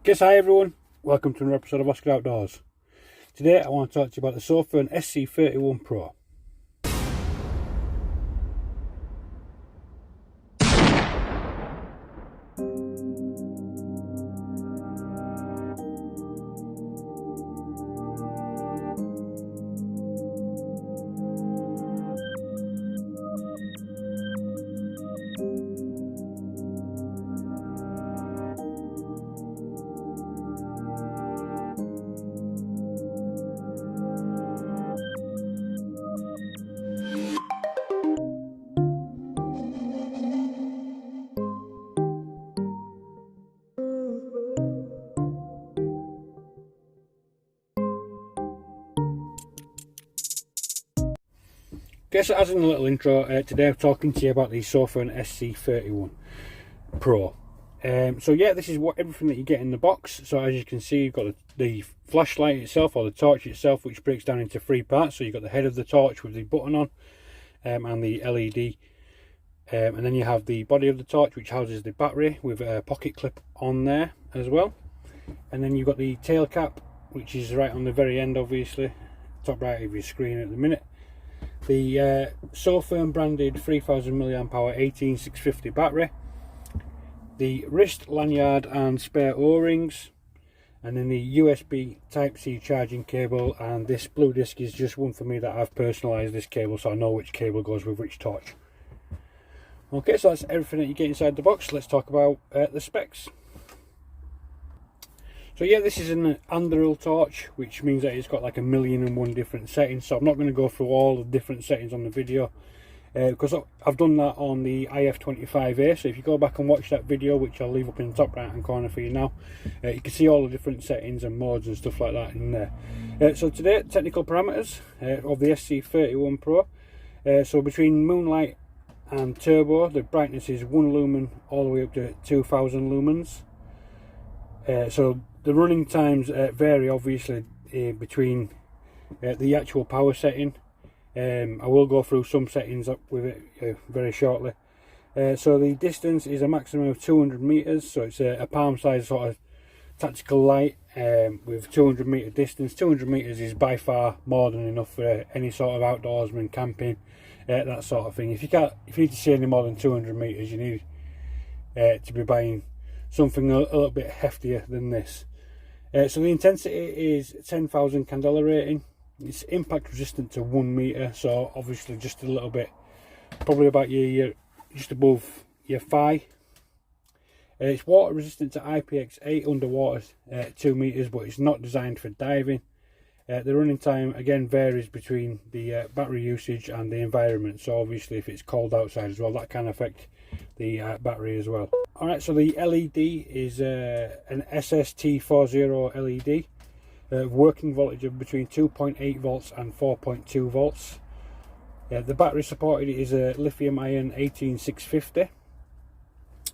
Hi everyone, welcome to another episode of Oscar Outdoors. Today I want to talk to you about the Sofirn SC31 Pro. So as in a little intro, today I'm talking to you about the Sofirn SC31 Pro. This is everything that you get in the box. So as you can see, you've got the flashlight itself, or the torch itself, which breaks down into three parts. So you've got the head of the torch with the button on, and the LED. And then you have the body of the torch, which houses the battery with a pocket clip on there as well. And then you've got the tail cap, which is right on the very end, obviously, top right of your screen at the minute. The Sofirn branded 3000 mAh 18650 battery, the wrist lanyard and spare O-rings, and then the USB Type-C charging cable. And this blue disc is just one for me that I've personalised this cable, so I know which cable goes with which torch. Okay, so that's everything that you get inside the box. Let's talk about the specs. So yeah, this is an Anduril torch, which means that it's got like 1,000,001 different settings. So I'm not going to go through all the different settings on the video, because I've done that on the IF25A. So if you go back and watch that video, which I'll leave up in the top right hand corner for you now, you can see all the different settings and modes and stuff like that in there. So today, technical parameters of the SC31 Pro. So between moonlight and turbo, the brightness is 1 lumen all the way up to 2000 lumens. So the running times vary obviously between the actual power setting. I will go through some settings up with it very shortly. So the distance is a maximum of 200 meters, so it's a palm size sort of tactical light with 200 meter distance. 200 meters is by far more than enough for any sort of outdoorsman, camping, that sort of thing. If you need to see any more than 200 meters, you need to be buying something a little bit heftier than this. So the intensity is 10,000 candela rating. It's impact resistant to 1 meter, so obviously just a little bit, probably about just above your thigh. It's water resistant to IPX8 underwater 2 meters, but it's not designed for diving. The running time again varies between the battery usage and the environment. So obviously if it's cold outside as well, that can affect the battery as well. Alright, so the LED is an SST40 LED, working voltage of between 2.8 volts and 4.2 volts. The battery supported is a lithium ion 18650.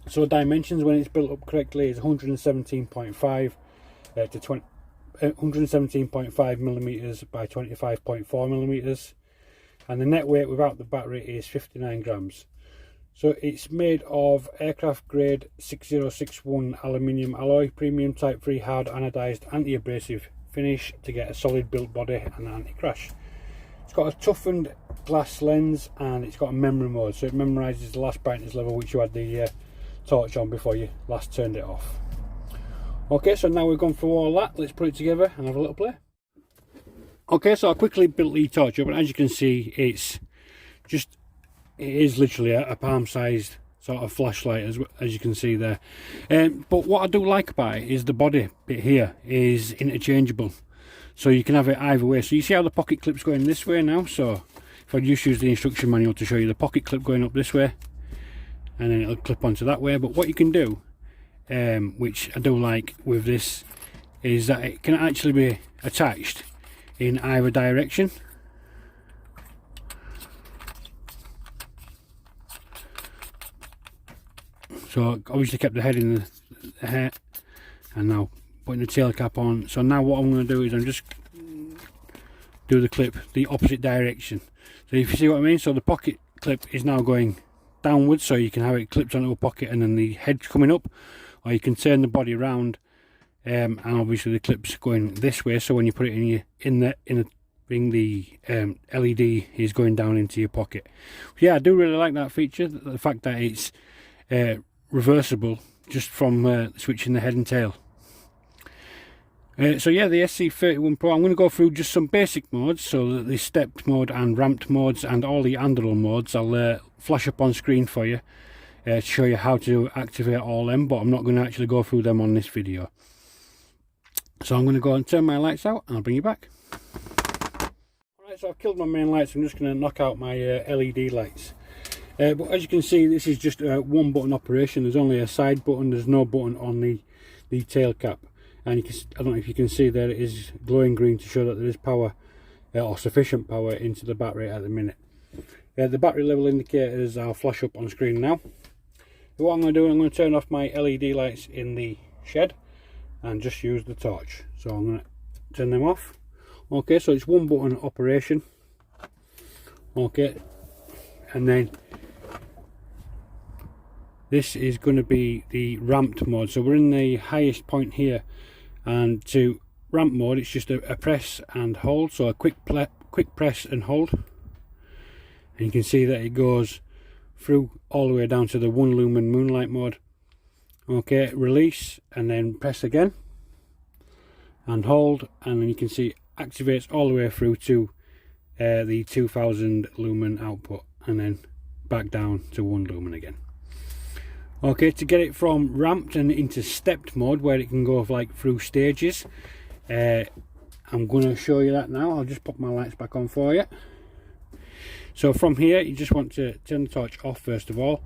So dimensions, when it's built up correctly, is 117.5 to 117.5 millimeters by 25.4 millimeters, and the net weight without the battery is 59 grams. So it's made of aircraft grade 6061 aluminium alloy, premium type 3 hard anodized anti-abrasive finish to get a solid built body and anti-crash. It's got a toughened glass lens, and it's got a memory mode, so it memorises the last brightness level which you had the torch on before you last turned it off. Okay, so now we've gone through all that, let's put it together and have a little play. Okay, so I quickly built the torch up, and as you can see, it is literally a palm-sized sort of flashlight, as you can see there. But what I do like about it is the body bit here is interchangeable, so you can have it either way. So you see how the pocket clip's going this way now. So if I just use the instruction manual to show you, the pocket clip going up this way, and then it'll clip onto that way. But what you can do, which I do like with this, is that it can actually be attached in either direction. So obviously kept the head in the hair, and now putting the tail cap on. So now what I'm going to do is I'm just do the clip the opposite direction. So if you see what I mean, so the pocket clip is now going downwards, so you can have it clipped onto a pocket and then the head's coming up, or you can turn the body around and obviously the clip's going this way, so when you put it in the thing, the LED is going down into your pocket. Yeah, I do really like that feature, the fact that it's reversible just from switching the head and tail. So yeah, the SC31 Pro, I'm going to go through just some basic modes, so that the stepped mode and ramped modes and all the Anduril modes I'll flash up on screen for you to show you how to activate all them, but I'm not going to actually go through them on this video. So I'm going to go and turn my lights out and I'll bring you back. Alright, so I've killed my main lights, I'm just going to knock out my LED lights. But as you can see, this is just a one button operation. There's only a side button, there's no button on the tail cap. And you can, I don't know if you can see there, it is glowing green to show that there is power or sufficient power into the battery at the minute. The battery level indicators I'll flash up on screen now. What I'm going to do, I'm going to turn off my LED lights in the shed and just use the torch. So I'm going to turn them off. Okay, so it's one button operation. Okay, and then this is going to be the ramped mode. So we're in the highest point here, and to ramp mode it's just a press and hold, so a quick press and hold, and you can see that it goes through all the way down to the 1 lumen moonlight mode. Okay, release and then press again and hold, and then you can see it activates all the way through to the 2000 lumen output, and then back down to 1 lumen again. Okay, to get it from ramped and into stepped mode, where it can go like through stages, I'm going to show you that now. I'll just pop my lights back on for you. So from here, you just want to turn the torch off first of all,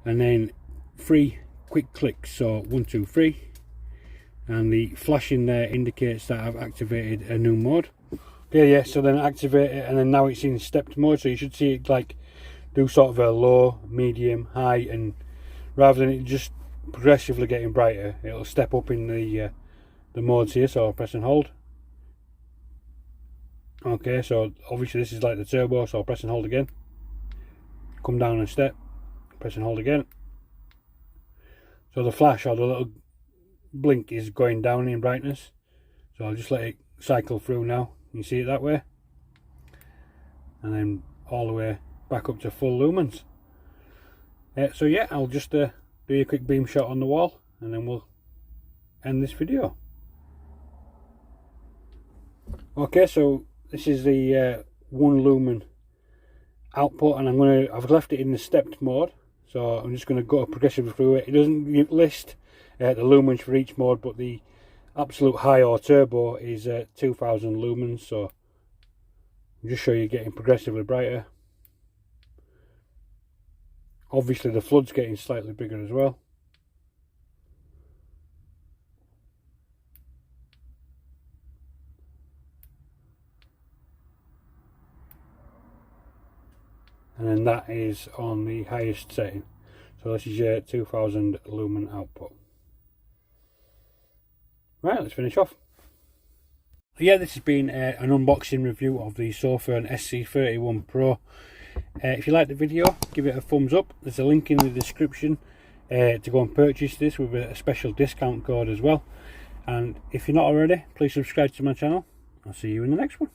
and then 3 quick clicks. So 1, 2, 3, and the flashing there indicates that I've activated a new mode. Okay, yeah, so then activate it, and then now it's in stepped mode. So you should see it like do sort of a low, medium, high, and rather than it just progressively getting brighter, it'll step up in the modes here. So I'll press and hold. Okay, so obviously this is like the turbo, so I'll press and hold again. Come down a step, press and hold again. So the flash or the little blink is going down in brightness. So I'll just let it cycle through now. You see it that way, and then all the way back up to full lumens. So yeah, I'll just do a quick beam shot on the wall, and then we'll end this video. Okay, so this is the 1 lumen output, and I've left it in the stepped mode, so I'm just going to go progressively through it. It doesn't list the lumens for each mode, but the absolute high or turbo is 2000 lumens, so I'll just show you getting progressively brighter. Obviously the flood's getting slightly bigger as well. And then that is on the highest setting. So this is your 2000 lumen output. Right, let's finish off. Yeah, this has been an unboxing review of the Sofirn SC31 Pro. If you like the video, give it a thumbs up. There's a link in the description to go and purchase this with a special discount code as well. And if you're not already, please subscribe to my channel. I'll see you in the next one.